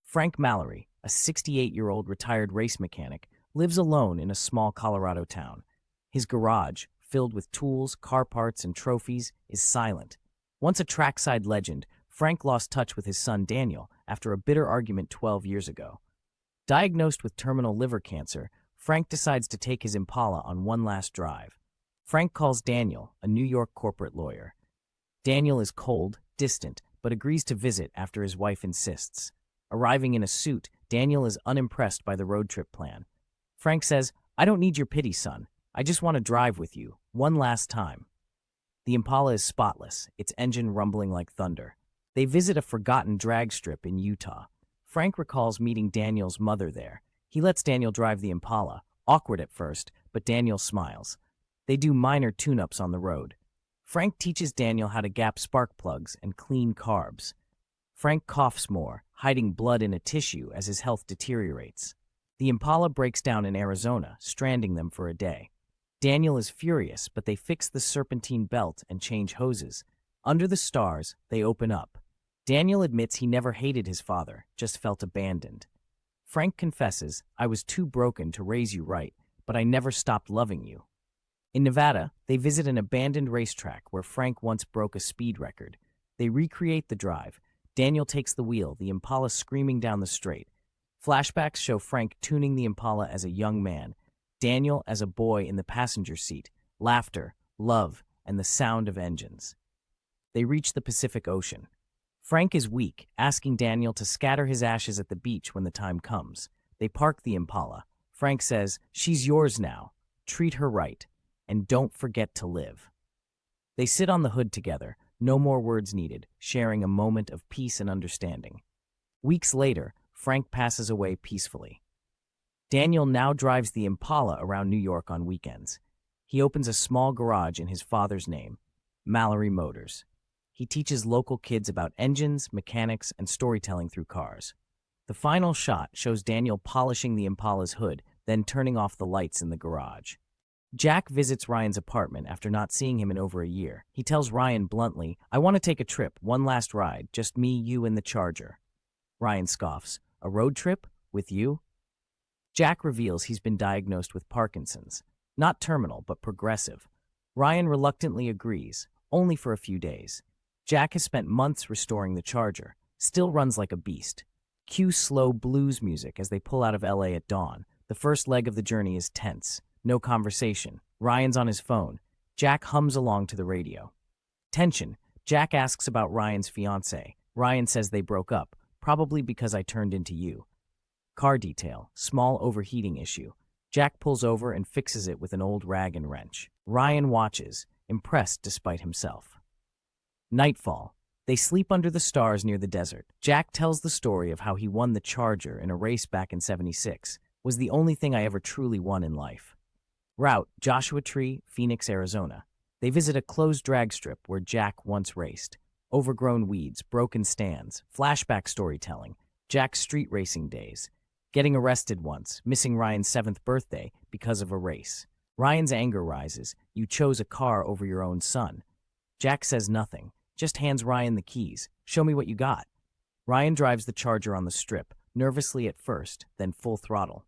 Frank Mallory, a 68-year-old retired race mechanic, lives alone in a small Colorado town. His garage, filled with tools, car parts, and trophies, is silent. Once a trackside legend, Frank lost touch with his son Daniel after a bitter argument 12 years ago. Diagnosed with terminal liver cancer, Frank decides to take his Impala on one last drive. Frank calls Daniel, a New York corporate lawyer. Daniel is cold, distant, but agrees to visit after his wife insists. Arriving in a suit, Daniel is unimpressed by the road trip plan. Frank says, "I don't need your pity, son. I just want to drive with you, one last time." The Impala is spotless, its engine rumbling like thunder. They visit a forgotten drag strip in Utah. Frank recalls meeting Daniel's mother there. He lets Daniel drive the Impala, awkward at first, but Daniel smiles. They do minor tune-ups on the road. Frank teaches Daniel how to gap spark plugs and clean carbs. Frank coughs more, hiding blood in a tissue as his health deteriorates. The Impala breaks down in Arizona, stranding them for a day. Daniel is furious, but they fix the serpentine belt and change hoses. Under the stars, they open up. Daniel admits he never hated his father, just felt abandoned. Frank confesses, "I was too broken to raise you right, but I never stopped loving you." In Nevada, they visit an abandoned racetrack where Frank once broke a speed record. They recreate the drive. Daniel takes the wheel, the Impala screaming down the straight. Flashbacks show Frank tuning the Impala as a young man, Daniel as a boy in the passenger seat, laughter, love, and the sound of engines. They reach the Pacific Ocean. Frank is weak, asking Daniel to scatter his ashes at the beach when the time comes. They park the Impala. Frank says, "She's yours now. Treat her right. And don't forget to live." They sit on the hood together, no more words needed, sharing a moment of peace and understanding. Weeks later, Frank passes away peacefully. Daniel now drives the Impala around New York on weekends. He opens a small garage in his father's name, Mallory Motors. He teaches local kids about engines, mechanics, and storytelling through cars. The final shot shows Daniel polishing the Impala's hood, then turning off the lights in the garage. Jack visits Ryan's apartment after not seeing him in over a year. He tells Ryan bluntly, "I want to take a trip, one last ride, just me, you, and the Charger." Ryan scoffs, "A road trip? With you?" Jack reveals he's been diagnosed with Parkinson's. Not terminal, but progressive. Ryan reluctantly agrees, only for a few days. Jack has spent months restoring the Charger, still runs like a beast. Cue slow blues music as they pull out of LA at dawn. The first leg of the journey is tense. No conversation. Ryan's on his phone. Jack hums along to the radio. Tension. Jack asks about Ryan's fiancée. Ryan says they broke up, probably because I turned into you. Car detail. Small overheating issue. Jack pulls over and fixes it with an old rag and wrench. Ryan watches, impressed despite himself. Nightfall. They sleep under the stars near the desert. Jack tells the story of how he won the Charger in a race back in '76. Was the only thing I ever truly won in life. Route, Joshua Tree, Phoenix, Arizona. They visit a closed drag strip where Jack once raced. Overgrown weeds, broken stands, flashback storytelling, Jack's street racing days. Getting arrested once, missing Ryan's 7th birthday because of a race. Ryan's anger rises. "You chose a car over your own son." Jack says nothing, just hands Ryan the keys. "Show me what you got." Ryan drives the Charger on the strip, nervously at first, then full throttle.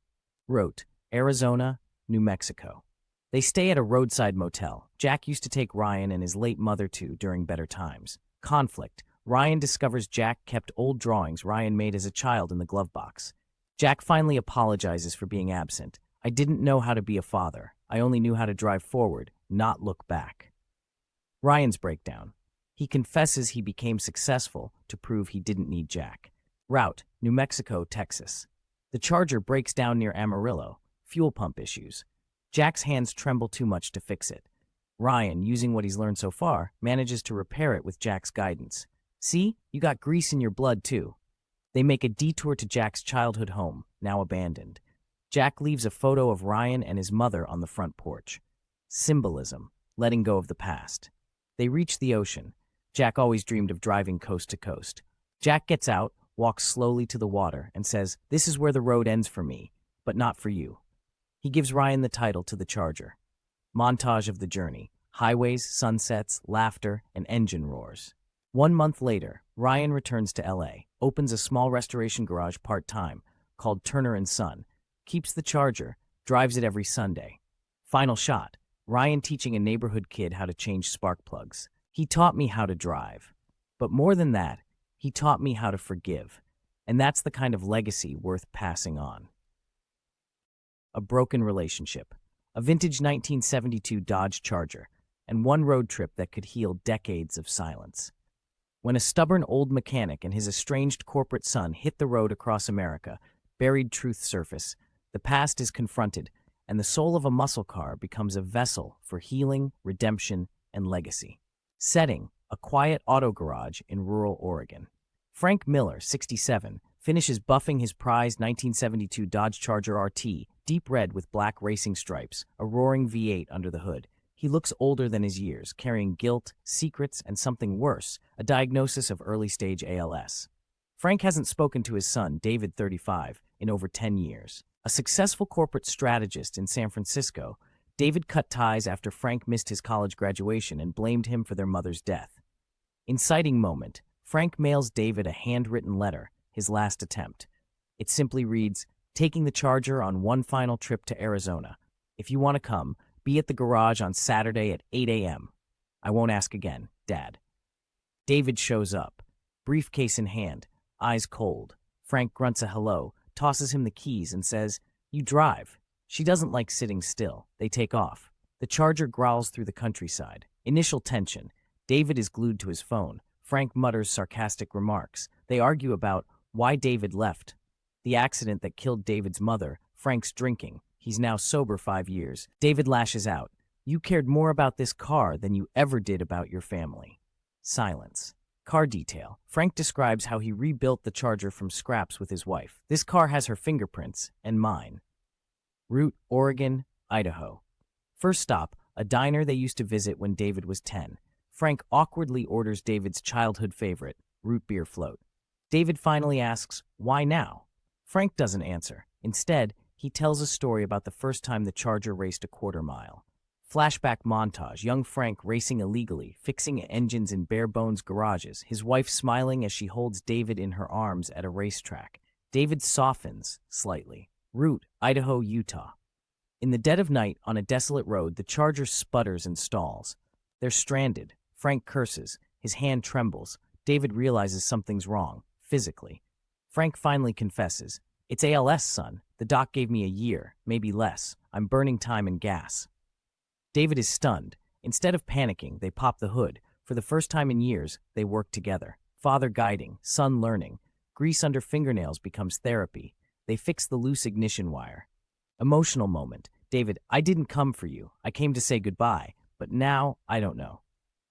Route, Arizona, New Mexico. They stay at a roadside motel. Jack used to take Ryan and his late mother to during better times. Conflict. Ryan discovers Jack kept old drawings Ryan made as a child in the glove box. Jack finally apologizes for being absent. "I didn't know how to be a father. I only knew how to drive forward, not look back." Ryan's breakdown. He confesses he became successful to prove he didn't need Jack. Route, New Mexico, Texas. The Charger breaks down near Amarillo. Fuel pump issues. Jack's hands tremble too much to fix it. Ryan, using what he's learned so far, manages to repair it with Jack's guidance. "See, you got grease in your blood too." They make a detour to Jack's childhood home, now abandoned. Jack leaves a photo of Ryan and his mother on the front porch. Symbolism, letting go of the past. They reach the ocean. Jack always dreamed of driving coast to coast. Jack gets out, walks slowly to the water, and says, "This is where the road ends for me, but not for you." He gives Ryan the title to the Charger. Montage of the journey. Highways, sunsets, laughter, and engine roars. 1 month later, Ryan returns to LA, opens a small restoration garage part-time called Turner and Son, keeps the Charger, drives it every Sunday. Final shot, Ryan teaching a neighborhood kid how to change spark plugs. He taught me how to drive. But more than that, he taught me how to forgive. And that's the kind of legacy worth passing on. A broken relationship, a vintage 1972 Dodge Charger, and one road trip that could heal decades of silence. When a stubborn old mechanic and his estranged corporate son hit the road across America, buried truth surface, the past is confronted, and the soul of a muscle car becomes a vessel for healing, redemption, and legacy. Setting, a quiet auto garage in rural Oregon. Frank Miller, 67, finishes buffing his prized 1972 Dodge Charger RT, deep red with black racing stripes, a roaring V8 under the hood. He looks older than his years, carrying guilt, secrets, and something worse, a diagnosis of early-stage ALS. Frank hasn't spoken to his son, David, 35, in over 10 years. A successful corporate strategist in San Francisco, David cut ties after Frank missed his college graduation and blamed him for their mother's death. Inciting moment, Frank mails David a handwritten letter, his last attempt. It simply reads, "Taking the Charger on one final trip to Arizona. If you want to come, be at the garage on Saturday at 8 a.m. I won't ask again, Dad." David shows up, briefcase in hand, eyes cold. Frank grunts a hello, tosses him the keys and says, "You drive." She doesn't like sitting still. They take off. The Charger growls through the countryside. Initial tension. David is glued to his phone. Frank mutters sarcastic remarks. They argue about why David left. The accident that killed David's mother. Frank's drinking. He's now sober 5 years. David lashes out. "You cared more about this car than you ever did about your family." Silence. Car detail. Frank describes how he rebuilt the Charger from scraps with his wife. "This car has her fingerprints, and mine." Route, Oregon, Idaho. First stop, a diner they used to visit when David was 10. Frank awkwardly orders David's childhood favorite, root beer float. David finally asks, "Why now?" Frank doesn't answer. Instead, he tells a story about the first time the Charger raced a quarter-mile. Flashback montage, young Frank racing illegally, fixing engines in bare-bones garages, his wife smiling as she holds David in her arms at a racetrack. David softens slightly. Route, Idaho, Utah. In the dead of night, on a desolate road, the Charger sputters and stalls. They're stranded. Frank curses. His hand trembles. David realizes something's wrong, physically. Frank finally confesses. "It's ALS, son. The doc gave me a year, maybe less. I'm burning time and gas." David is stunned. Instead of panicking, they pop the hood. For the first time in years, they work together. Father guiding, son learning. Grease under fingernails becomes therapy. They fix the loose ignition wire. Emotional moment. David, "I didn't come for you. I came to say goodbye. But now, I don't know."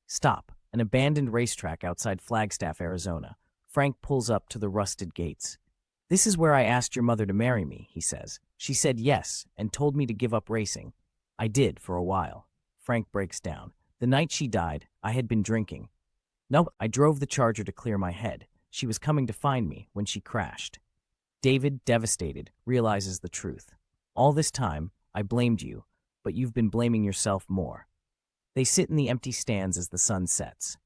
Stop. An abandoned racetrack outside Flagstaff, Arizona. Frank pulls up to the rusted gates. "This is where I asked your mother to marry me," he says. "She said yes and told me to give up racing. I did for a while." Frank breaks down. "The night she died, I had been drinking. No, I drove the Charger to clear my head. She was coming to find me when she crashed." David, devastated, realizes the truth. "All this time, I blamed you, but you've been blaming yourself more." They sit in the empty stands as the sun sets.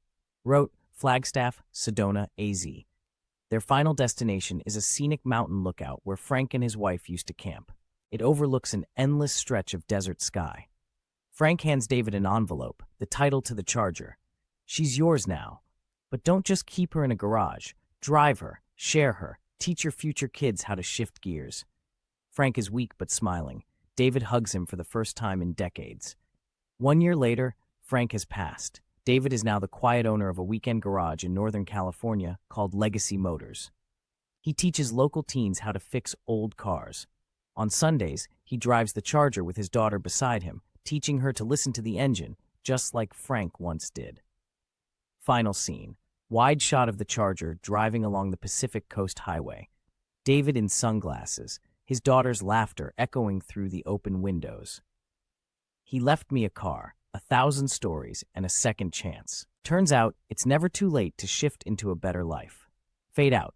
Wrote, Flagstaff, Sedona, AZ. Their final destination is a scenic mountain lookout where Frank and his wife used to camp. It overlooks an endless stretch of desert sky. Frank hands David an envelope, the title to the Charger. "She's yours now. But don't just keep her in a garage. Drive her, share her, teach your future kids how to shift gears." Frank is weak but smiling. David hugs him for the first time in decades. 1 year later, Frank has passed. David is now the quiet owner of a weekend garage in Northern California called Legacy Motors. He teaches local teens how to fix old cars. On Sundays, he drives the Charger with his daughter beside him, teaching her to listen to the engine, just like Frank once did. Final scene. Wide shot of the Charger driving along the Pacific Coast Highway. David in sunglasses, his daughter's laughter echoing through the open windows. "He left me a car, 1,000 stories, and a second chance. Turns out, it's never too late to shift into a better life." Fade out.